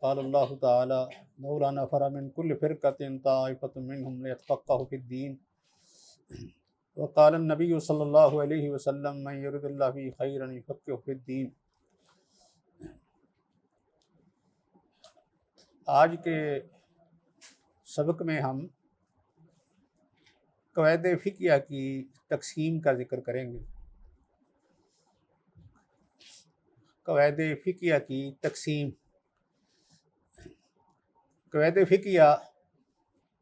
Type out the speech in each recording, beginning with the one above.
قال اللہ تعالی لولا نفر من كل فرقة طائفة منهم ليتفقهوا في الدين وقال النبی صلی اللہ علیہ وسلم من يرد اللہ به خیرا یفقهه في الدین۔ آج کے سبق میں ہم قواعد فقہیہ کی تقسیم کا ذکر کریں گے۔ قواعد فقہیہ کی تقسیم، قواعد فقہیہ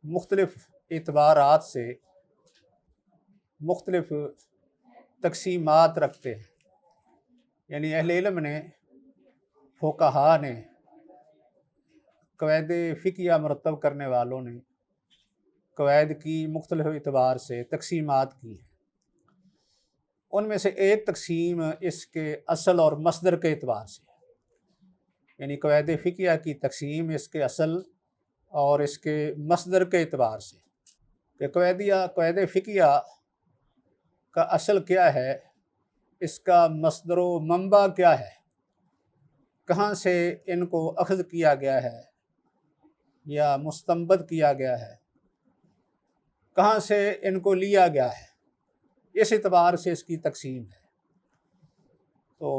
مختلف اعتبارات سے مختلف تقسیمات رکھتے ہیں، یعنی اہل علم نے، فقہا نے، قواعد فقہیہ مرتب کرنے والوں نے قواعد کی مختلف اعتبار سے تقسیمات کی ہیں۔ ان میں سے ایک تقسیم اس کے اصل اور مصدر کے اعتبار سے، یعنی قواعد فقہیہ کی تقسیم اس کے اصل اور اس کے مصدر کے اعتبار سے، کہ قواعد فقہیہ کا اصل کیا ہے، اس کا مصدر و منبع کیا ہے، کہاں سے ان کو اخذ کیا گیا ہے یا مستنبط کیا گیا ہے، کہاں سے ان کو لیا گیا ہے، اس اعتبار سے اس کی تقسیم ہے۔ تو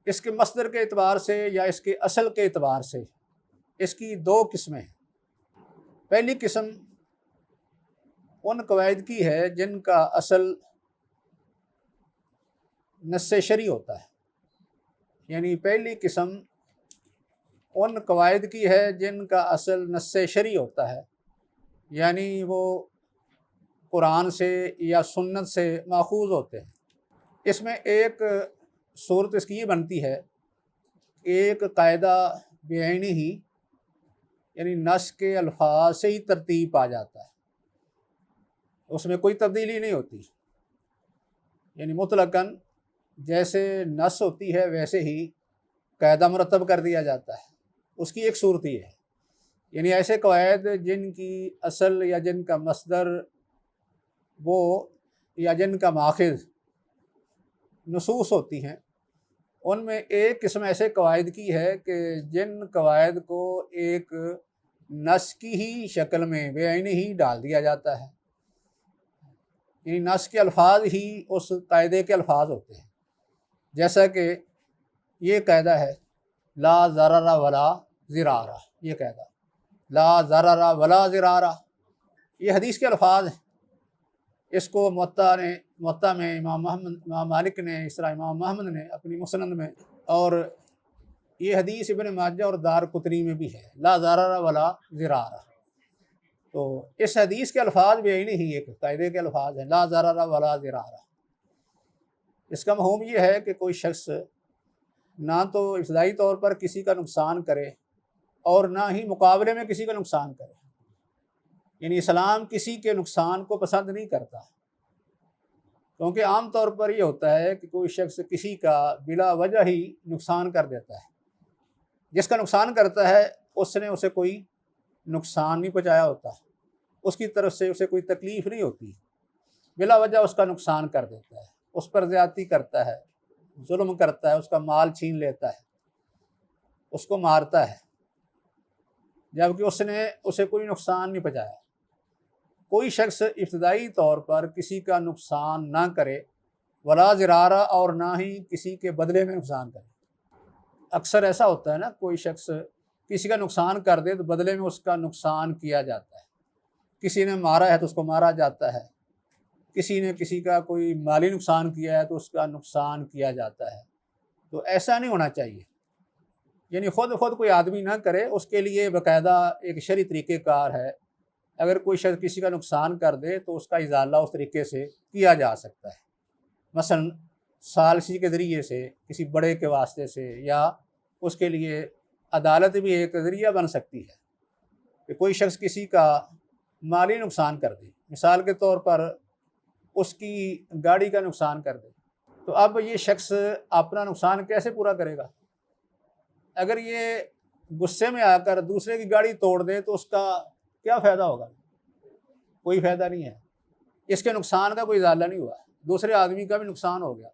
اس کے مصدر کے اعتبار سے یا اس کے اصل کے اعتبار سے اس کی دو قسمیں ہیں۔ پہلی قسم ان قواعد کی ہے جن کا اصل نص شرعی ہوتا ہے، یعنی پہلی قسم ان قواعد کی ہے جن کا اصل نص شرعی ہوتا ہے، یعنی وہ قرآن سے یا سنت سے ماخوذ ہوتے ہیں۔ اس میں ایک صورت اس کی یہ بنتی ہے، ایک قاعدہ بعینی ہی، یعنی نص کے الفاظ سے ہی ترتیب آ جاتا ہے، اس میں کوئی تبدیلی نہیں ہوتی، یعنی مطلقاً جیسے نص ہوتی ہے ویسے ہی قاعدہ مرتب کر دیا جاتا ہے۔ اس کی ایک صورت یہ ہے، یعنی ایسے قواعد جن کی اصل یا جن کا مصدر وہ یا جن کا ماخذ نصوص ہوتی ہیں، ان میں ایک قسم ایسے قواعد کی ہے کہ جن قواعد کو ایک نص کی ہی شکل میں بعینی ہی ڈال دیا جاتا ہے، یعنی نص کے الفاظ ہی اس قاعدے کے الفاظ ہوتے ہیں۔ جیسا کہ یہ قاعدہ ہے لا ضرر ولا ضرارہ، یہ قاعدہ لا ضرر ولا ضرارہ، یہ حدیث کے الفاظ ہیں۔ اس کو موطا میں امام مالک نے، اس طرح امام محمد نے اپنی مسند میں، اور یہ حدیث ابن ماجہ اور دارقطنی میں بھی ہے، لا ضرر ولا ضرارہ۔ تو اس حدیث کے الفاظ بعینی ہی ایک قاعدے کے الفاظ ہیں، لا ضرر ولا ضرارہ۔ اس کا مفہوم یہ ہے کہ کوئی شخص نہ تو ابتدائی طور پر کسی کا نقصان کرے اور نہ ہی مقابلے میں کسی کا نقصان کرے، یعنی اسلام کسی کے نقصان کو پسند نہیں کرتا، کیونکہ عام طور پر یہ ہوتا ہے کہ کوئی شخص کسی کا بلا وجہ ہی نقصان کر دیتا ہے۔ جس کا نقصان کرتا ہے اس نے اسے کوئی نقصان نہیں پہنچایا ہوتا، اس کی طرف سے اسے کوئی تکلیف نہیں ہوتی، بلا وجہ اس کا نقصان کر دیتا ہے، اس پر زیادتی کرتا ہے، ظلم کرتا ہے، اس کا مال چھین لیتا ہے، اس کو مارتا ہے، جبکہ اس نے اسے کوئی نقصان نہیں پہنچایا۔ کوئی شخص ابتدائی طور پر کسی کا نقصان نہ کرے، ولا ضرارہ، اور نہ ہی کسی کے بدلے میں نقصان کرے۔ اکثر ایسا ہوتا ہے نا، کوئی شخص کسی کا نقصان کر دے تو بدلے میں اس کا نقصان کیا جاتا ہے، کسی نے مارا ہے تو اس کو مارا جاتا ہے، کسی نے کسی کا کوئی مالی نقصان کیا ہے تو اس کا نقصان کیا جاتا ہے۔ تو ایسا نہیں ہونا چاہیے، یعنی خود کوئی آدمی نہ کرے، اس کے لیے باقاعدہ ایک شرعی طریقہ کار ہے۔ اگر کوئی شخص کسی کا نقصان کر دے تو اس کا ازالہ اس طریقے سے کیا جا سکتا ہے، مثلا ثالثی کے ذریعے سے، کسی بڑے کے واسطے سے، یا اس کے لیے عدالت بھی ایک ذریعہ بن سکتی ہے کہ کوئی شخص کسی کا مالی نقصان کر دے، مثال کے طور پر اس کی گاڑی کا نقصان کر دے، تو اب یہ شخص اپنا نقصان کیسے پورا کرے گا؟ اگر یہ غصے میں آ کر دوسرے کی گاڑی توڑ دے تو اس کا کیا فائدہ ہوگا؟ کوئی فائدہ نہیں ہے، اس کے نقصان کا کوئی ازالہ نہیں ہوا، دوسرے آدمی کا بھی نقصان ہو گیا۔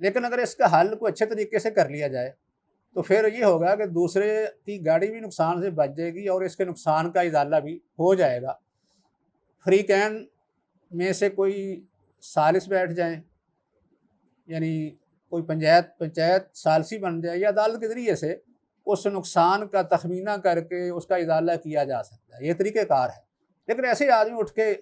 لیکن اگر اس کا حل کو اچھے طریقے سے کر لیا جائے تو پھر یہ ہوگا کہ دوسرے کی گاڑی بھی نقصان سے بچ جائے گی اور اس کے نقصان کا ازالہ بھی ہو جائے گا۔ فریقین میں سے کوئی ثالث بیٹھ جائیں، یعنی کوئی پنچایت ثالثی بن جائے، یا عدالت کے ذریعے سے اس نقصان کا تخمینہ کر کے اس کا ازالہ کیا جا سکتا ہے، یہ طریقہ کار ہے۔ لیکن ایسے آدمی اٹھ کے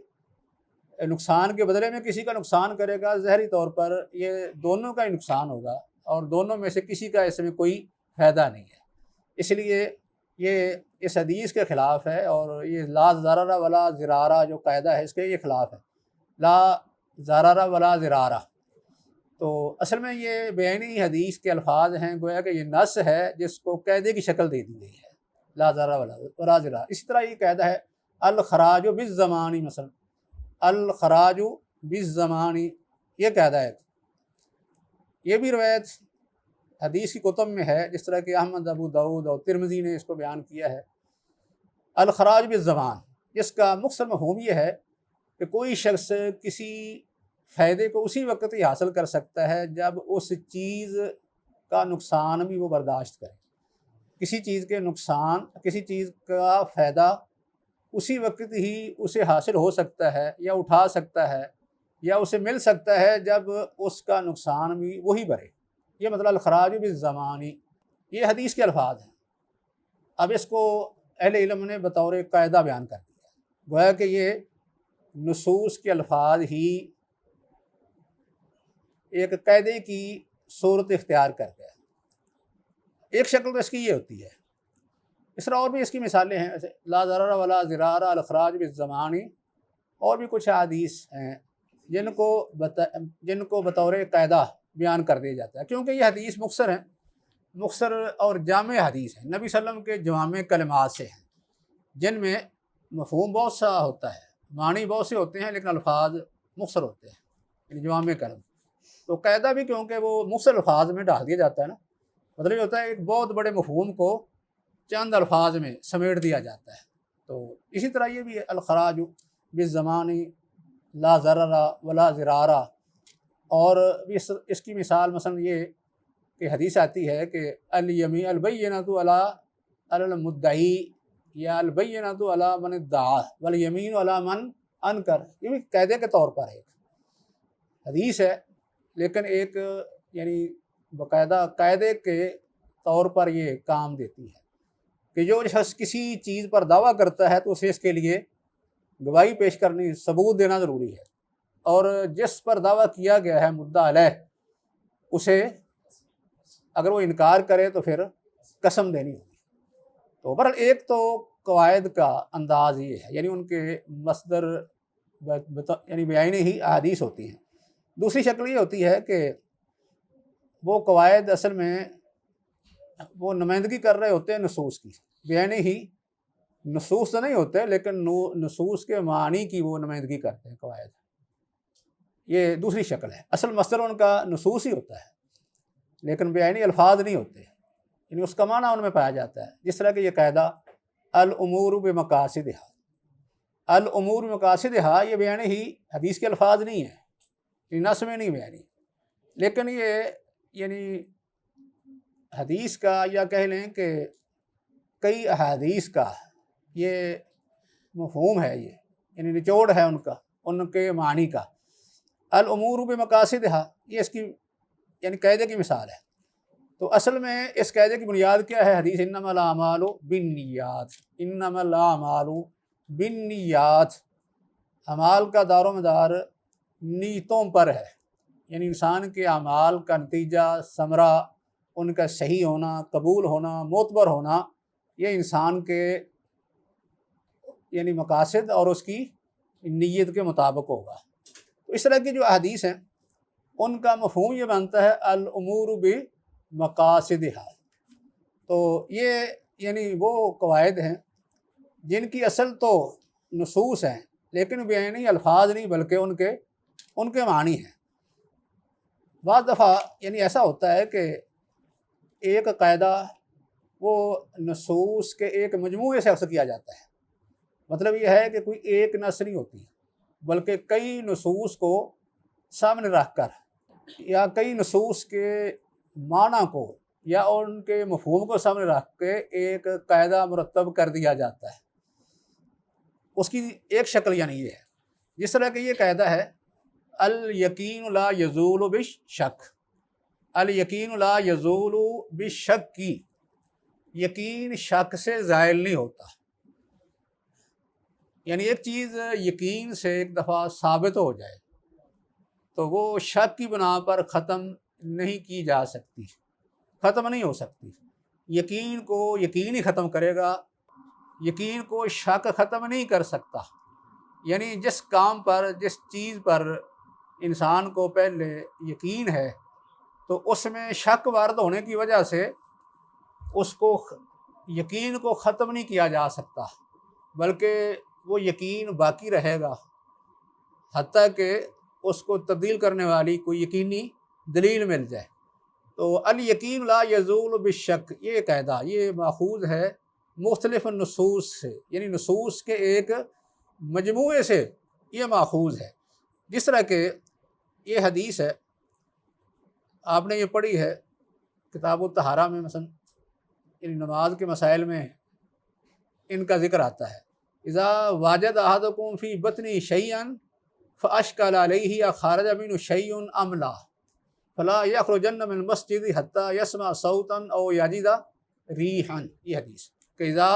نقصان کے بدلے میں کسی کا نقصان کرے گا، ظاہری طور پر یہ دونوں کا ہی نقصان ہوگا اور دونوں میں سے کسی کا اس میں کوئی فائدہ نہیں ہے۔ اس لیے یہ اس حدیث کے خلاف ہے، اور یہ لا ضرر ولا ضرارہ جو قاعدہ ہے اس کے یہ خلاف ہے، لا ضرر ولا ضرارہ۔ تو اصل میں یہ بیانی حدیث کے الفاظ ہیں، گویا کہ یہ نص ہے جس کو قاعدے کی شکل دے دی گئی ہے، لا ضرر ولا ضرارہ۔ اسی طرح یہ قاعدہ ہے الخراج بالزمانی، مثلا الخراج بالزمانی، یہ قاعدہ ہے۔ یہ بھی روایت حدیث کی کتب میں ہے، جس طرح کہ احمد، ابو داؤد اور ترمذی نے اس کو بیان کیا ہے۔ الخراج بالزمان، جس کا مختصر مفہوم یہ ہے کہ کوئی شخص کسی فائدے کو اسی وقت ہی حاصل کر سکتا ہے جب اس چیز کا نقصان بھی وہ برداشت کرے۔ کسی چیز کے نقصان، کسی چیز کا فائدہ اسی وقت ہی اسے حاصل ہو سکتا ہے یا اٹھا سکتا ہے یا اسے مل سکتا ہے جب اس کا نقصان بھی وہی بھرے۔ یہ مطلب الخراج بالزمانی، یہ حدیث کے الفاظ ہیں۔ اب اس کو اہل علم نے بطور قاعدہ بیان کر دیا، گویا کہ یہ نصوص کے الفاظ ہی ایک قاعدے کی صورت اختیار کر گیا۔ ایک شکل تو اس کی یہ ہوتی ہے، اس طرح اور بھی اس کی مثالیں ہیں، ایسے لا ضرر ولا ضرارہ، الخراج بالزمانی، اور بھی کچھ حدیث ہیں جن کو بطور قاعدہ بیان کر دیا جاتا ہے، کیونکہ یہ حدیث مختصر ہیں، مختصر اور جامع حدیث ہیں، نبی صلی اللہ علیہ وسلم کے جوامع کلمات سے ہیں، جن میں مفہوم بہت سا ہوتا ہے، معنی بہت سے ہوتے ہیں، لیکن الفاظ مختصر ہوتے ہیں، یعنی جوامع کلم۔ تو قاعدہ بھی کیونکہ وہ مختصر الفاظ میں ڈال دیا جاتا ہے نا، مطلب یہ ہوتا ہے ایک بہت بڑے مفہوم کو چند الفاظ میں سمیٹ دیا جاتا ہے۔ تو اسی طرح یہ بھی ہے الخراج بالزمانی، لا ضرر ولا ضرارہ۔ اور اس کی مثال مثلا یہ کہ حدیث آتی ہے کہ الیمین البینۃ علی المدعی یا البینۃ علی من ادعا والیمین علی من انکر، یہ بھی قاعدے کے طور پر ایک حدیث ہے، لیکن ایک یعنی باقاعدہ قاعدے کے طور پر یہ کام دیتی ہے کہ جو شخص کسی چیز پر دعویٰ کرتا ہے تو اسے اس کے لیے گواہی پیش کرنی، ثبوت دینا ضروری ہے، اور جس پر دعویٰ کیا گیا ہے مدعا علیہ، اسے اگر وہ انکار کرے تو پھر قسم دینی ہوگی۔ تو بہرحال ایک تو قواعد کا انداز یہ ہے، یعنی ان کے مصدر یعنی بیانی ہی احادیث ہوتی ہیں۔ دوسری شکل یہ ہوتی ہے کہ وہ قواعد اصل میں وہ نمائندگی کر رہے ہوتے ہیں نصوص کی، بیانی ہی نصوص تو نہیں ہوتے لیکن نصوص کے معنی کی وہ نمائندگی کرتے ہیں قواعد۔ یہ دوسری شکل ہے، اصل مصدر ان کا نصوص ہی ہوتا ہے لیکن بیانی الفاظ نہیں ہوتے، یعنی اس کا معنی ان میں پایا جاتا ہے۔ جس طرح کہ یہ قاعدہ الامور بمقاصدہا، الامور بمقاصدہا، یہ بیانی ہی حدیث کے الفاظ نہیں ہیں، نص میں نہیں بیانی، لیکن یہ یعنی حدیث کا یا کہہ لیں کہ کئی احادیث کا یہ مفہوم ہے، یہ یعنی نچوڑ ہے ان کے معنی کا۔ الامور بمقاصدہا، یہ اس کی یعنی قاعدے کی مثال ہے۔ تو اصل میں اس قاعدے کی بنیاد کیا ہے؟ حدیث انما الاعمال بالنیات، انما الاعمال بالنیات، اعمال کا دار و مدار نیتوں پر ہے، یعنی انسان کے اعمال کا نتیجہ، ثمرہ، ان کا صحیح ہونا، قبول ہونا، معتبر ہونا، یہ انسان کے یعنی مقاصد اور اس کی نیت کے مطابق ہوگا۔ تو اس طرح کی جو احادیث ہیں ان کا مفہوم یہ بنتا ہے الامور بمقاصدہا۔ تو یہ یعنی وہ قواعد ہیں جن کی اصل تو نصوص ہیں لیکن بیانی الفاظ نہیں بلکہ ان کے معنی ہیں۔ بعض دفعہ یعنی ایسا ہوتا ہے کہ ایک قاعدہ وہ نصوص کے ایک مجموعے سے اخذ کیا جاتا ہے، مطلب یہ ہے کہ کوئی ایک نص نہیں ہوتی بلکہ کئی نصوص کو سامنے رکھ کر یا کئی نصوص کے معنی کو یا ان کے مفہوم کو سامنے رکھ کے ایک قاعدہ مرتب کر دیا جاتا ہے، اس کی ایک شکل یعنی یہ ہے، جس طرح کہ یہ قاعدہ ہے الیقین لا یزول بالشک، الیقین لا یزول بالشک کی، یقین شک سے زائل نہیں ہوتا، یعنی ایک چیز یقین سے ایک دفعہ ثابت ہو جائے تو وہ شک کی بنا پر ختم نہیں کی جا سکتی، ختم نہیں ہو سکتی، یقین کو یقین ہی ختم کرے گا، یقین کو شک ختم نہیں کر سکتا، یعنی جس کام پر جس چیز پر انسان کو پہلے یقین ہے تو اس میں شک وارد ہونے کی وجہ سے اس کو یقین کو ختم نہیں کیا جا سکتا، بلکہ وہ یقین باقی رہے گا حتیٰ کہ اس کو تبدیل کرنے والی کوئی یقینی دلیل مل جائے۔ تو الیقین لا یزول بالشک، یہ قاعدہ یہ ماخوذ ہے مختلف نصوص سے، یعنی نصوص کے ایک مجموعے سے یہ ماخوذ ہے، جس طرح کہ یہ حدیث ہے، آپ نے یہ پڑھی ہے کتاب الطہارہ میں، مثلا یعنی نماز کے مسائل میں ان کا ذکر آتا ہے، اذا واجد احدکم فی بطنہ شیئا فاشکل علیہ یا خارج منہ شیء ام لا فلا یخرجن من المسجد حتی یسمع صوتا او یجد ریحا، یہ حدیث کہ اذا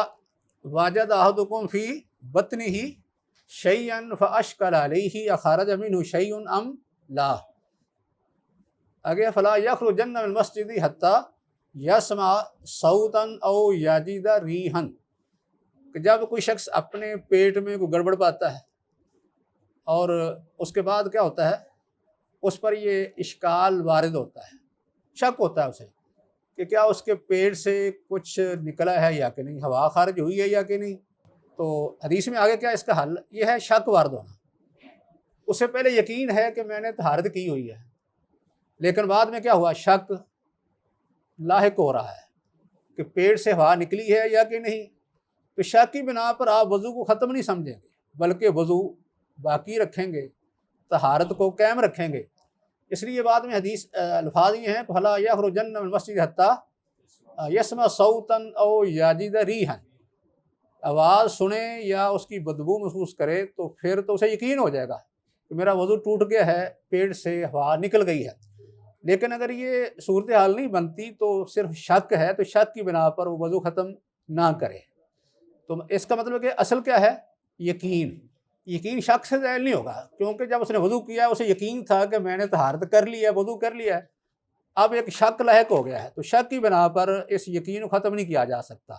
واجد احدکم فی بطنہ شیئا فاشکل علیہ یا خارج منہ شیء ام لا، آگے فلا یخرجن من المسجد حتی یسمع صوتا او یجد ریحا، کہ جب کوئی شخص اپنے پیٹ میں کوئی گڑبڑ پاتا ہے اور اس کے بعد کیا ہوتا ہے، اس پر یہ اشکال وارد ہوتا ہے، شک ہوتا ہے اسے کہ کیا اس کے پیٹ سے کچھ نکلا ہے یا کہ نہیں، ہوا خارج ہوئی ہے یا کہ نہیں، تو حدیث میں آگے کیا اس کا حل یہ ہے شک وارد ہونا، اس سے پہلے یقین ہے کہ میں نے طہارت کی ہوئی ہے، لیکن بعد میں کیا ہوا، شک لاحق ہو رہا ہے کہ پیٹ سے ہوا نکلی ہے یا کہ نہیں، تو شک کی بنا پر آپ وضو کو ختم نہیں سمجھیں گے بلکہ وضو باقی رکھیں گے، طہارت کو قائم رکھیں گے، اس لیے بعد میں حدیث الفاظ یہ ہیں فلا یخرجن من المسجد حتی یسمع صوتا او یجد ریحا، آواز سنے یا اس کی بدبو محسوس کرے تو پھر تو اسے یقین ہو جائے گا کہ میرا وضو ٹوٹ گیا ہے، پیٹ سے ہوا نکل گئی ہے، لیکن اگر یہ صورتحال نہیں بنتی تو صرف شک ہے، تو شک کی بنا پر وہ وضو ختم نہ کرے، تو اس کا مطلب کہ اصل کیا ہے، یقین، یقین شک سے زائل نہیں ہوگا، کیونکہ جب اس نے وضو کیا اسے یقین تھا کہ میں نے طہارت کر لی ہے، وضو کر لیا ہے، اب ایک شک لاحق ہو گیا ہے، تو شک کی بنا پر اس یقین کو ختم نہیں کیا جا سکتا۔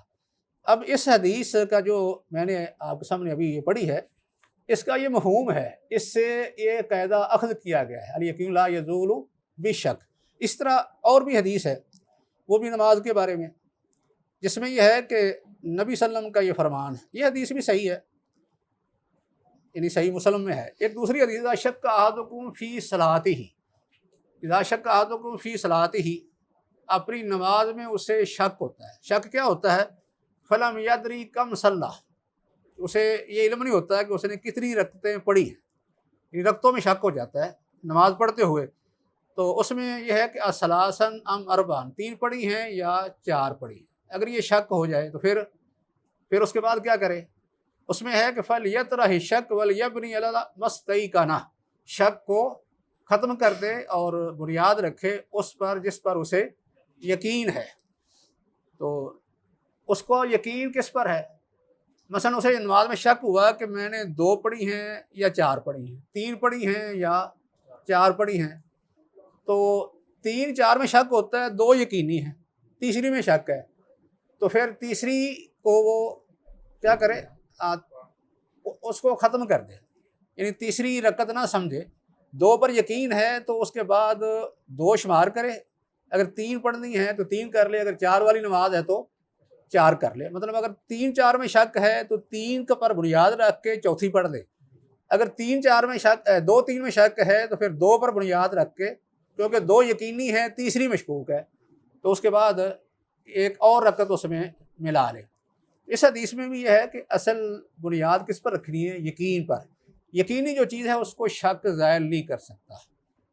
اب اس حدیث کا جو میں نے آپ کے سامنے ابھی یہ پڑھی ہے، اس کا یہ مفہوم ہے، اس سے یہ قاعدہ اخذ کیا گیا ہے الیقین لا یزول بالشک۔ اس طرح اور بھی حدیث ہے، وہ بھی نماز کے بارے میں، جس میں یہ ہے کہ نبی صلی اللہ علیہ وسلم کا یہ فرمان ہے، یہ حدیث بھی صحیح ہے، یعنی صحیح مسلم میں ہے۔ ایک دوسری حدیث اذا شک احدکم فی صلاتہ، اذا شک احدکم فی صلاتہ، اپنی نماز میں اسے شک ہوتا ہے، شک کیا ہوتا ہے، فلم یدری کم صلی، اسے یہ علم نہیں ہوتا ہے کہ اس نے کتنی رکعتیں پڑھی ہیں، یعنی رکعتوں میں شک ہو جاتا ہے نماز پڑھتے ہوئے، تو اس میں یہ ہے کہ اثلاثن ام اربعن، 3 پڑھی ہیں یا 4 پڑھی ہیں، اگر یہ شک ہو جائے تو پھر اس کے بعد کیا کرے، اس میں ہے کہ فَلْيَطْرَحِ شک وَلْيَبْنِ عَلَى مَسْتَيْقَنَ، شک کو ختم کر دے اور بنیاد رکھے اس پر جس پر اسے یقین ہے، تو اس کو یقین کس پر ہے، مثلا اسے نماز میں شک ہوا کہ میں نے 2 پڑھی ہیں یا 4 پڑھی ہیں، 3 پڑھی ہیں یا 4 پڑھی ہیں، تو 3 4 میں شک ہوتا ہے، 2 یقینی ہیں، تیسری میں شک ہے، تو پھر تیسری کو وہ کیا کرے، اس کو ختم کر دے، یعنی تیسری رکعت نہ سمجھے، 2 پر یقین ہے تو اس کے بعد 2 شمار کرے، اگر 3 پڑھنی ہے تو 3 کر لے، اگر 4 والی نماز ہے تو 4 کر لے، مطلب اگر 3 4 میں شک ہے تو 3 کا پر بنیاد رکھ کے چوتھی پڑھ دے، اگر 3 4 میں شک 2 3 میں شک ہے تو پھر 2 پر بنیاد رکھ کے، کیونکہ 2 یقینی ہے تیسری مشکوک ہے، تو اس کے بعد ایک اور رکعت اس میں ملا لے۔ اس حدیث میں بھی یہ ہے کہ اصل بنیاد کس پر رکھنی ہے، یقین پر، یقینی جو چیز ہے اس کو شک زائل نہیں کر سکتا،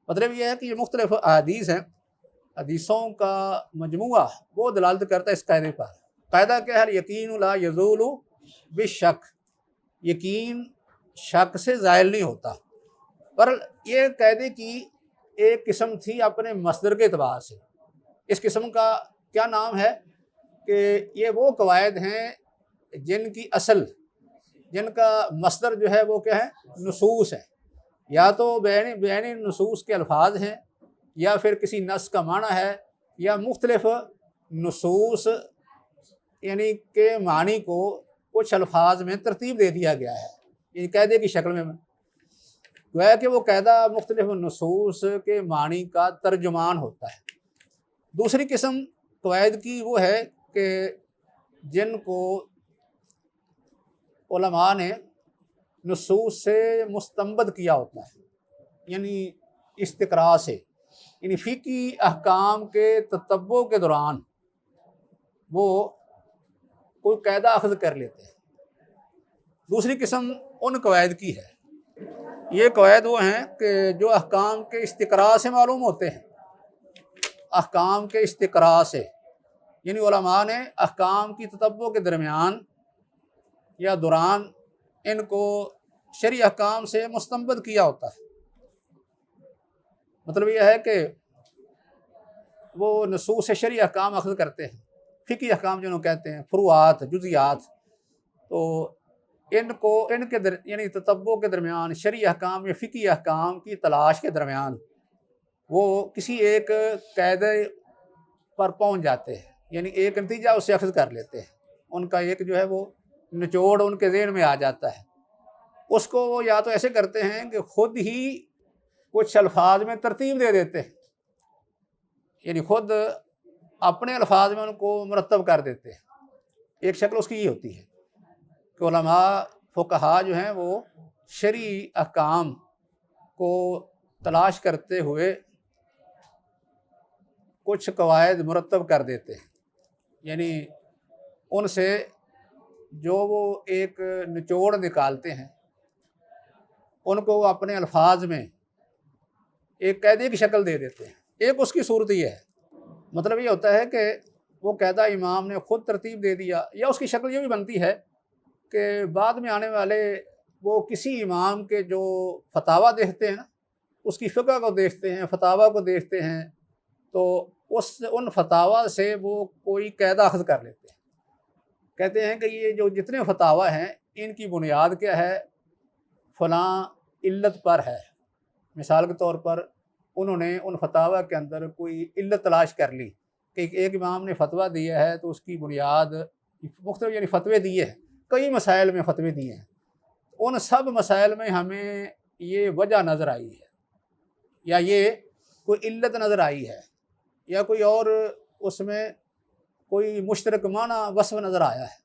مطلب یہ ہے کہ یہ مختلف احادیث ہیں حدیثوں کا مجموعہ وہ دلالت کرتا ہے اس قاعدے پر۔ قاعدہ کیا ہے؟ یقین لا یزول بالشک، یقین شک سے زائل نہیں ہوتا۔ پر یہ قاعدے کی ایک قسم تھی اپنے مصدر کے اعتبار سے۔ اس قسم کا کیا نام ہے کہ یہ وہ قواعد ہیں جن کی اصل، جن کا مصدر جو ہے وہ کیا ہے؟ نصوص ہے، یا تو بیانی نصوص کے الفاظ ہیں، یا پھر کسی نص کا معنی ہے، یا مختلف نصوص یعنی کہ معنی کو کچھ الفاظ میں ترتیب دے دیا گیا ہے، یعنی قاعدے کی شکل میں گویا کہ وہ قاعدہ مختلف نصوص کے معنی کا ترجمان ہوتا ہے۔ دوسری قسم قواعد کی وہ ہے کہ جن کو علماء نے نصوص سے مستنبط کیا ہوتا ہے، یعنی استقراء سے، یعنی فقہی احکام کے تتبع کے دوران وہ کوئی قاعدہ اخذ کر لیتے ہیں۔ دوسری قسم ان قواعد کی ہے، یہ قواعد وہ ہیں کہ جو احکام کے استقراء سے معلوم ہوتے ہیں، احکام کے استقراء سے، یعنی علماء نے احکام کی تتبع کے درمیان یا دوران ان کو شرعی احکام سے مستنبط کیا ہوتا ہے۔ مطلب یہ ہے کہ وہ نصوص سے شرعی احکام اخذ کرتے ہیں، فقہی احکام جنہوں کہتے ہیں، فروعات، جزیات، تو ان کو یعنی تتبع کے درمیان شرعی احکام یا فقہی احکام کی تلاش کے درمیان وہ کسی ایک قاعدے پر پہنچ جاتے ہیں، یعنی ایک نتیجہ اسے اخذ کر لیتے ہیں، ان کا ایک جو ہے وہ نچوڑ ان کے ذہن میں آ جاتا ہے۔ اس کو وہ یا تو ایسے کرتے ہیں کہ خود ہی کچھ الفاظ میں ترتیب دے دیتے ہیں، یعنی خود اپنے الفاظ میں ان کو مرتب کر دیتے ہیں۔ ایک شکل اس کی یہ ہوتی ہے کہ علماء فقہا جو ہیں وہ شرعی احکام کو تلاش کرتے ہوئے کچھ قواعد مرتب کر دیتے ہیں، یعنی ان سے جو وہ ایک نچوڑ نکالتے ہیں ان کو وہ اپنے الفاظ میں ایک قاعدے کی شکل دے دیتے ہیں۔ ایک اس کی صورت یہ ہے، مطلب یہ ہوتا ہے کہ وہ قاعدہ امام نے خود ترتیب دے دیا، یا اس کی شکل یہ بھی بنتی ہے کہ بعد میں آنے والے وہ کسی امام کے جو فتاویٰ دیکھتے ہیں نا، اس کی فقہ کو دیکھتے ہیں، فتاویٰ کو دیکھتے ہیں، تو ان فتاویٰ سے وہ کوئی قاعدہ اخذ کر لیتے ہیں۔ کہتے ہیں کہ یہ جو جتنے فتاویٰ ہیں ان کی بنیاد کیا ہے؟ فلاں علت پر ہے۔ مثال کے طور پر انہوں نے ان فتاویٰ کے اندر کوئی علت تلاش کر لی کہ ایک امام نے فتویٰ دیا ہے تو اس کی بنیاد مختلف، یعنی فتوے دیے ہیں، کئی مسائل میں فتوے دیے ہیں، ان سب مسائل میں ہمیں یہ وجہ نظر آئی ہے، یا یہ کوئی علت نظر آئی ہے، یا کوئی اور اس میں کوئی مشترک معنی وصف نظر آیا ہے،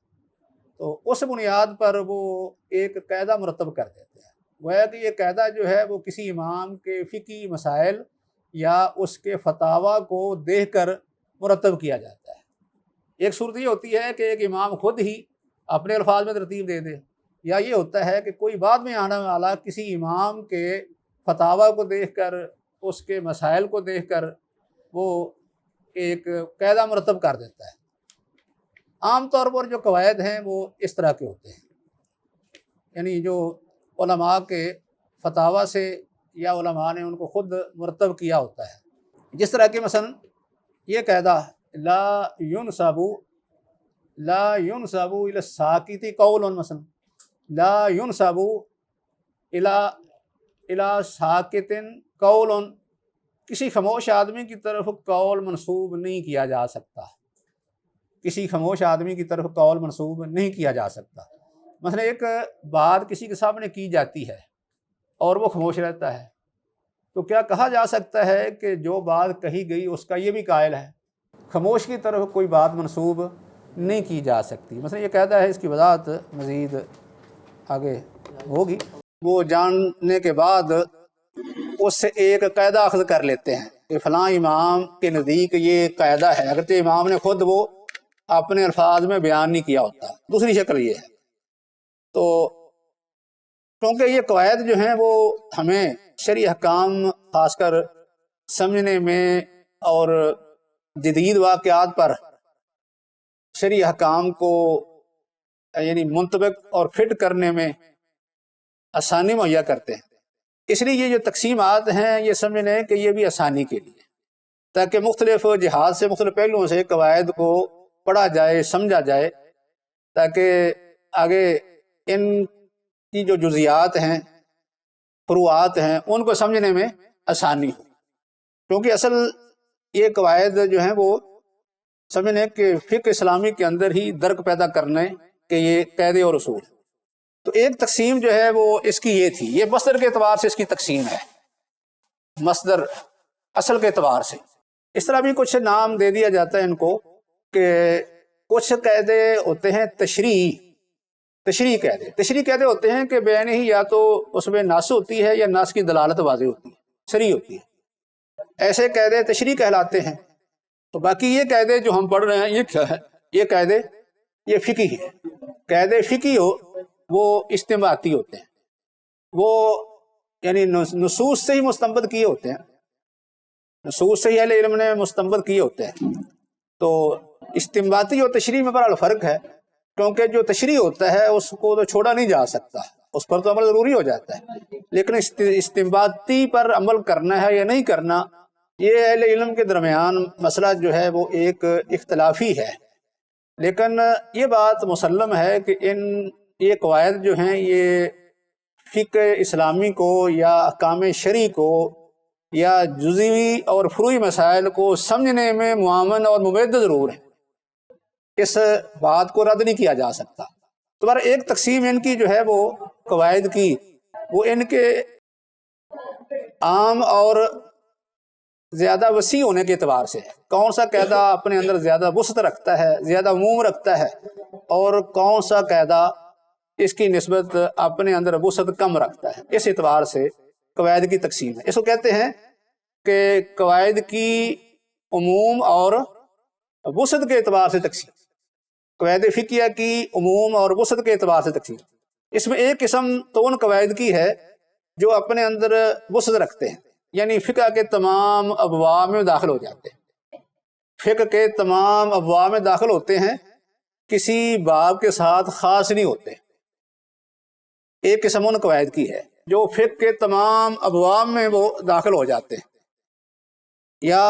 تو اس بنیاد پر وہ ایک قاعدہ مرتب کر دیتے ہیں۔ گویا کہ یہ قاعدہ جو ہے وہ کسی امام کے فقہی مسائل یا اس کے فتاویٰ کو دیکھ کر مرتب کیا جاتا ہے۔ ایک صورت یہ ہوتی ہے کہ ایک امام خود ہی اپنے الفاظ میں ترتیب دے دے، یا یہ ہوتا ہے کہ کوئی بعد میں آنے والا کسی امام کے فتاویٰ کو دیکھ کر، اس کے مسائل کو دیکھ کر وہ ایک قاعدہ مرتب کر دیتا ہے۔ عام طور پر جو قواعد ہیں وہ اس طرح کے ہوتے ہیں، یعنی جو علماء کے فتاویٰ سے یا علماء نے ان کو خود مرتب کیا ہوتا ہے۔ جس طرح کہ مثلا یہ قاعدہ لا ينسب الى الساکت قول، مثلا لا ينسب الى ساکت قول، کسی خاموش آدمی کی طرف قول منسوب نہیں کیا جا سکتا، کسی خاموش آدمی کی طرف قول منسوب نہیں کیا جا سکتا۔ مثلا ایک بات کسی کے سامنے کی جاتی ہے اور وہ خاموش رہتا ہے، تو کیا کہا جا سکتا ہے کہ جو بات کہی گئی اس کا یہ بھی قائل ہے؟ خاموش کی طرف کوئی بات منسوب نہیں کی جا سکتی۔ مثلا یہ قاعدہ ہے، اس کی وضاحت مزید آگے ہوگی۔ وہ جاننے کے بعد اس سے ایک قاعدہ اخذ کر لیتے ہیں کہ فلاں امام کے نزدیک یہ قاعدہ ہے، اگرچہ امام نے خود وہ اپنے الفاظ میں بیان نہیں کیا ہوتا۔ دوسری شکل یہ ہے۔ تو کیونکہ یہ قواعد جو ہیں وہ ہمیں شرعی احکام خاص کر سمجھنے میں اور جدید واقعات پر شرعی احکام کو یعنی منطبق اور فٹ کرنے میں آسانی مہیا کرتے ہیں۔ اس لیے یہ جو تقسیمات ہیں یہ سمجھ لیں کہ یہ بھی آسانی کے لیے، تاکہ مختلف جہات سے مختلف پہلوؤں سے قواعد کو پڑھا جائے، سمجھا جائے، تاکہ آگے ان کی جو جزیات ہیں، فروعات ہیں، ان کو سمجھنے میں آسانی ہو۔ کیونکہ اصل یہ قواعد جو ہیں وہ سمجھنے کہ فقہ اسلامی کے اندر ہی درک پیدا کرنے کہ یہ قاعدے اور اصول۔ تو ایک تقسیم جو ہے وہ اس کی یہ تھی، یہ مصدر کے اعتبار سے اس کی تقسیم ہے، مصدر اصل کے اعتبار سے۔ اس طرح بھی کچھ نام دے دیا جاتا ہے ان کو کہ کچھ قاعدے ہوتے ہیں تشریعی قاعدے۔ تشریعی قاعدے ہوتے ہیں کہ بیان ہی یا تو اس میں نص ہوتی ہے یا نص کی دلالت واضح ہوتی ہے، صریح ہوتی ہے، ایسے قاعدے تشریعی کہلاتے ہیں۔ تو باقی یہ قاعدے جو ہم پڑھ رہے ہیں یہ کیا ہے؟ یہ قاعدے یہ فقہی ہیں۔ قاعدے فقہی وہ استنباطی ہوتے ہیں، وہ یعنی نصوص سے ہی مستنبط کیے ہوتے ہیں، نصوص سے ہی اہل علم نے مستنبط کیے ہوتے ہیں۔ تو استنباطی اور تشریعی میں بہرحال فرق ہے، کیونکہ جو تشریع ہوتا ہے اس کو تو چھوڑا نہیں جا سکتا، اس پر تو عمل ضروری ہو جاتا ہے، لیکن استنباطی پر عمل کرنا ہے یا نہیں کرنا یہ اہل علم کے درمیان مسئلہ جو ہے وہ ایک اختلافی ہے۔ لیکن یہ بات مسلم ہے کہ یہ قواعد جو ہیں یہ فقہ اسلامی کو یا احکام شرعی کو یا جزوی اور فروعی مسائل کو سمجھنے میں معاون اور ممید ضرور ہے، اس بات کو رد نہیں کیا جا سکتا۔ تو ایک تقسیم ان کی جو ہے وہ قواعد کی وہ ان کے عام اور زیادہ وسیع ہونے کے اعتبار سے ہے، کون سا قاعدہ اپنے اندر زیادہ وسعت رکھتا ہے، زیادہ عموم رکھتا ہے، اور کون سا قاعدہ اس کی نسبت اپنے اندر وسعت کم رکھتا ہے، اس اعتبار سے قواعد کی تقسیم ہے۔ اس کو کہتے ہیں کہ قواعد کی عموم اور وسعت کے اعتبار سے تقسیم، قواعد فقہیہ کی عموم اور وسعت کے اعتبار سے تقسیم۔ اس میں ایک قسم تو ان قواعد کی ہے جو اپنے اندر وسعت رکھتے ہیں، یعنی فقہ کے تمام ابواب میں داخل ہو جاتے ہیں، فقہ کے تمام ابواب میں داخل ہوتے ہیں، کسی باب کے ساتھ خاص نہیں ہوتے۔ ایک قسم ان قواعد کی ہے جو فقہ کے تمام ابواب میں وہ داخل ہو جاتے ہیں یا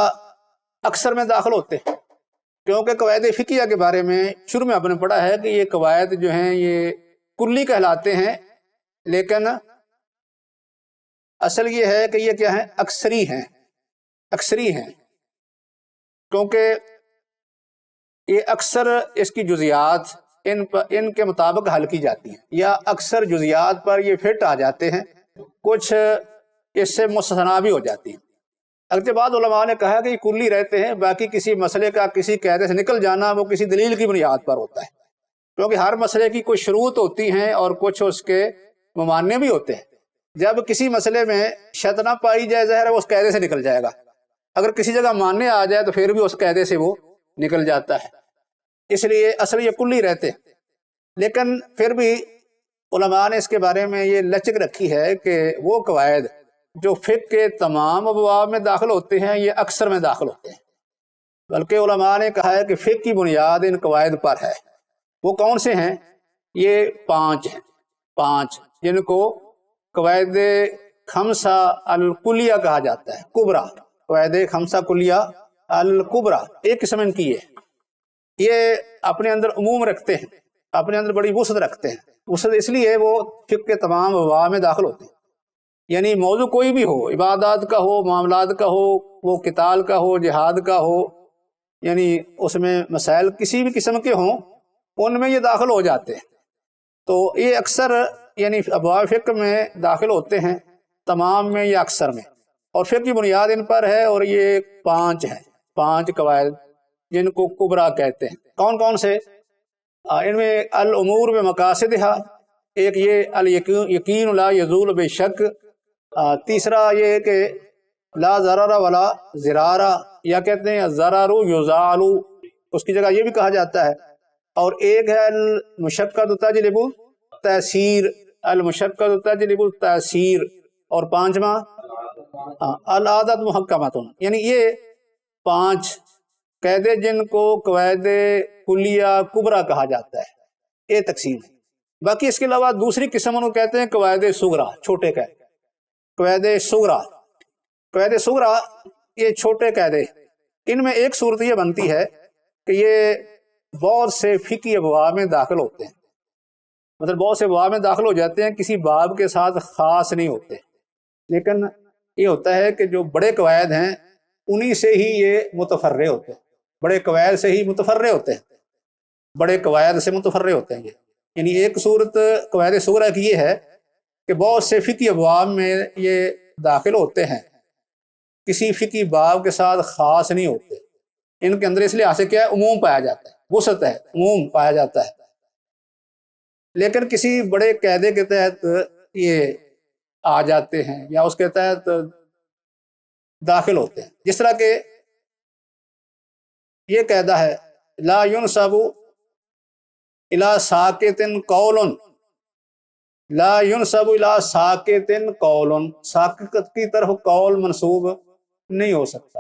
اکثر میں داخل ہوتے ہیں، کیونکہ قواعد فقہیہ کے بارے میں شروع میں آپ نے پڑھا ہے کہ یہ قواعد جو ہیں یہ کلی کہلاتے ہیں، لیکن اصل یہ ہے کہ یہ کیا ہیں؟ اکثری ہیں، کیونکہ یہ اکثر اس کی جزیات ان کے مطابق حل کی جاتی ہیں، یا اکثر جزیات پر یہ فٹ آ جاتے ہیں، کچھ اس سے مستثنا بھی ہو جاتی ہیں۔ اگرچہ بعض علماء نے کہا کہ یہ کلی رہتے ہیں، باقی کسی مسئلے کا کسی قاعدے سے نکل جانا وہ کسی دلیل کی بنیاد پر ہوتا ہے، کیونکہ ہر مسئلے کی کچھ شروط ہوتی ہیں اور کچھ اس کے ممانع بھی ہوتے ہیں۔ جب کسی مسئلے میں شرط نہ پائی جائے ظاہر ہے وہ اس قاعدے سے نکل جائے گا، اگر کسی جگہ ماننے آ جائے تو پھر بھی اس قاعدے سے وہ نکل جاتا ہے، اس لیے اصل یہ کلی رہتے ہیں۔ لیکن پھر بھی علماء نے اس کے بارے میں یہ لچک رکھی ہے کہ وہ قواعد جو فقہ کے تمام ابواب میں داخل ہوتے ہیں یہ اکثر میں داخل ہوتے ہیں، بلکہ علماء نے کہا ہے کہ فقہ کی بنیاد ان قواعد پر ہے۔ وہ کون سے ہیں؟ یہ 5 ہیں، 5 جن کو قواعد خمسہ الکلیہ کہا جاتا ہے، کبرا، قواعد خمسہ کلیہ الکبرا ایک قسم ان کی ہے۔ یہ اپنے اندر عموم رکھتے ہیں، اپنے اندر بڑی وسعت رکھتے ہیں، وسعت اس لیے وہ فقہ کے تمام ابواب میں داخل ہوتے ہیں، یعنی موضوع کوئی بھی ہو، عبادات کا ہو، معاملات کا ہو، وہ قتال کا ہو، جہاد کا ہو، یعنی اس میں مسائل کسی بھی قسم کے ہوں ان میں یہ داخل ہو جاتے ہیں۔ تو یہ اکثر یعنی ابواب فقہ میں داخل ہوتے ہیں، تمام میں یا اکثر میں، اور فقہ کی بنیاد ان پر ہے، اور یہ 5 ہیں، 5 قواعد جن کو کبرا کہتے ہیں۔ کون کون سے؟ ان میں الامور بمقاصدہا، ایک یہ الیقین لا یزول بشک، تیسرا یہ کہ لا ضرر ولا ضرار، یا کہتے ہیں ضرر یزال، اس کی جگہ یہ بھی کہا جاتا ہے، اور ایک ہے المشقۃ تجلب التیسیر، المشقۃ تجلب التیسیر، اور 5واں العادت محکمۃ، یعنی یہ 5 قاعدے جن کو قواعد کلیہ کبریٰ کہا جاتا ہے، یہ تقسیم ہے۔ باقی اس کے علاوہ دوسری قسم انہوں کہتے ہیں قواعد صغریٰ، چھوٹے قاعدے، قواعد صغریٰ۔ قواعد صغریٰ یہ چھوٹے قاعدے، ان میں ایک صورت یہ بنتی ہے کہ یہ بہت سے فقہی ابواب میں داخل ہوتے ہیں، مطلب بہت سے ابواب میں داخل ہو جاتے ہیں، کسی باب کے ساتھ خاص نہیں ہوتے، لیکن یہ ہوتا ہے کہ جو بڑے قواعد ہیں انہی سے ہی یہ متفرع ہوتے ہیں، بڑے قواعد سے ہی متفرع ہوتے ہیں، بڑے قواعد سے متفرع ہوتے ہیں یہ۔ یعنی ایک صورت قواعد صغریٰ کی یہ ہے کہ بہت سے فقہی ابواب میں یہ داخل ہوتے ہیں، کسی فقہی باب کے ساتھ خاص نہیں ہوتے، ان کے اندر اس لحاظ سے کیا ہے، عموم پایا جاتا ہے، وسعت ہے، عموم پایا جاتا ہے، لیکن کسی بڑے قاعدے کے تحت یہ آ جاتے ہیں یا اس کے تحت داخل ہوتے ہیں۔ جس طرح کہ یہ قاعدہ ہے لا ينسب الى ساکت قول، لا ينسب الى ساکت قول، ساکت کی طرف قول منسوب نہیں ہو سکتا،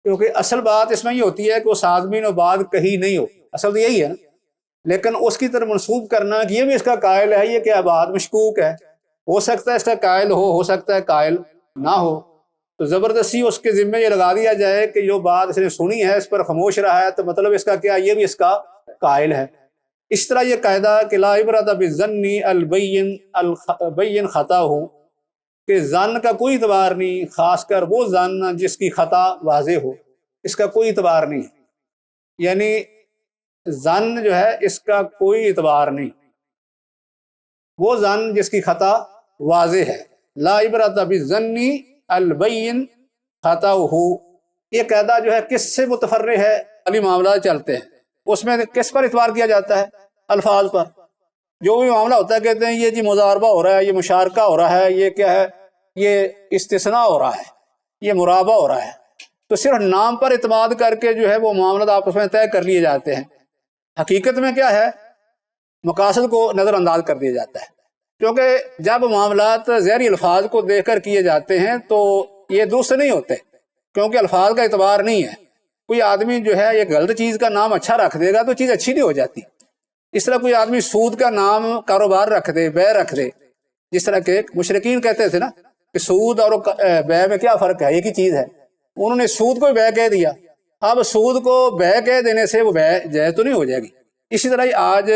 کیونکہ اصل بات اس میں یہ ہوتی ہے کہ اس آدمی نے بات کہی نہیں ہوتی، اصل تو یہی ہے، لیکن اس کی طرف منسوب کرنا کہ یہ بھی اس کا قائل ہے، یہ کیا بات مشکوک ہے، ہو سکتا ہے اس کا قائل ہو سکتا ہے قائل نہ ہو، تو زبردستی اس کے ذمے یہ لگا دیا جائے کہ جو بات اس نے سنی ہے اس پر خاموش رہا ہے، تو مطلب اس کا کیا، یہ بھی اس کا قائل ہے۔ اس طرح یہ قاعدہ کہ لا عبرۃ بالظن البین خطا ہو، کہ ظن کا کوئی اعتبار نہیں، خاص کر وہ ظن جس کی خطا واضح ہو، اس کا کوئی اعتبار نہیں، یعنی ظن جو ہے اس کا کوئی اعتبار نہیں، وہ ظن جس کی خطا واضح ہے۔ لا عبرۃ بالظن البین خطا ہو، یہ قاعدہ جو ہے کس سے متفرع ہے، علی معاملات چلتے ہیں، اس میں کس پر اعتبار کیا جاتا ہے، الفاظ پر۔ جو بھی معاملہ ہوتا ہے کہتے ہیں یہ جی مضاربہ ہو رہا ہے، یہ مشارکہ ہو رہا ہے، یہ کیا ہے، یہ استثناء ہو رہا ہے، یہ مرابہ ہو رہا ہے، تو صرف نام پر اعتماد کر کے جو ہے وہ معاملات آپس میں طے کر لیے جاتے ہیں۔ حقیقت میں کیا ہے، مقاصد کو نظر انداز کر دیا جاتا ہے، کیونکہ جب معاملات ظاہری الفاظ کو دیکھ کر کیے جاتے ہیں تو یہ درست نہیں ہوتے، کیونکہ الفاظ کا اعتبار نہیں ہے۔ کوئی آدمی جو ہے یہ غلط چیز کا نام اچھا رکھ دے گا تو چیز اچھی نہیں ہو جاتی، اس طرح کوئی آدمی سود کا نام کاروبار رکھ دے، بے رکھ دے، جس طرح کہ مشرکین کہتے تھے نا کہ سود اور بے میں کیا فرق ہے، ایک ہی چیز ہے، انہوں نے سود کو بے کہہ دیا، اب سود کو بے کہہ دینے سے وہ بے جائز تو نہیں ہو جائے گی۔ اسی طرح آج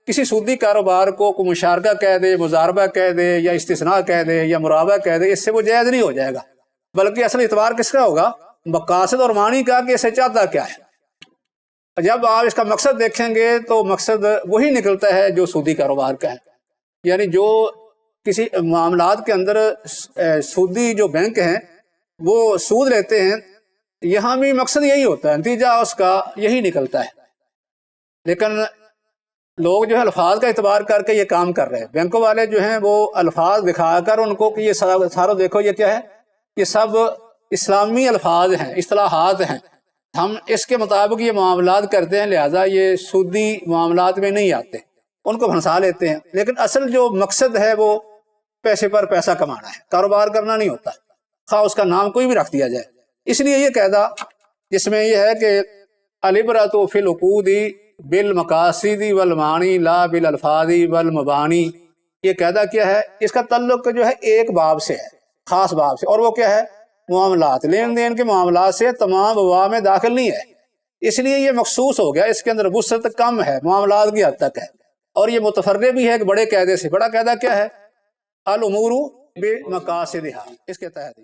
کسی سودی کاروبار کو کوئی مشارکہ کہہ دے، مضاربہ کہہ دے، یا استثناء کہہ دے، یا مرابہ کہہ دے، اس سے وہ جائز نہیں ہو جائے گا، بلکہ اصل اعتبار کس کا ہوگا، مقاصد اور معنی کا، کہ اسے چاہتا کیا ہے۔ جب آپ اس کا مقصد دیکھیں گے تو مقصد وہی نکلتا ہے جو سودی کاروبار کا ہے، یعنی جو کسی معاملات کے اندر سودی جو بینک ہیں وہ سود لیتے ہیں، یہاں بھی مقصد یہی ہوتا ہے، نتیجہ اس کا یہی نکلتا ہے، لیکن لوگ جو ہے الفاظ کا اعتبار کر کے یہ کام کر رہے ہیں۔ بینکوں والے جو ہیں وہ الفاظ دکھا کر ان کو کہ یہ سارا دیکھو یہ کیا ہے، یہ سب اسلامی الفاظ ہیں، اصطلاحات ہیں، ہم اس کے مطابق یہ معاملات کرتے ہیں، لہٰذا یہ سودی معاملات میں نہیں آتے، ان کو پھنسا لیتے ہیں، لیکن اصل جو مقصد ہے وہ پیسے پر پیسہ کمانا ہے، کاروبار کرنا نہیں ہوتا، خواہ اس کا نام کوئی بھی رکھ دیا جائے۔ اس لیے یہ قاعدہ جس میں یہ ہے کہ العبرۃ فی العقود بالمقاصد والمعانی لا بالالفاظ والمبانی، یہ قاعدہ کیا ہے، اس کا تعلق جو ہے ایک باب سے ہے، خاص باب سے، اور وہ کیا ہے، معاملات، لین دین کے معاملات سے تمام ابواب میں داخل نہیں ہے، اس لیے یہ مخصوص ہو گیا، اس کے اندر وسعت کم ہے، معاملات کی حد تک ہے، اور یہ متفرع بھی ہے کہ بڑے قاعدے سے۔ بڑا قاعدہ کیا ہے، الامور بمقاصدها، اس کے تحت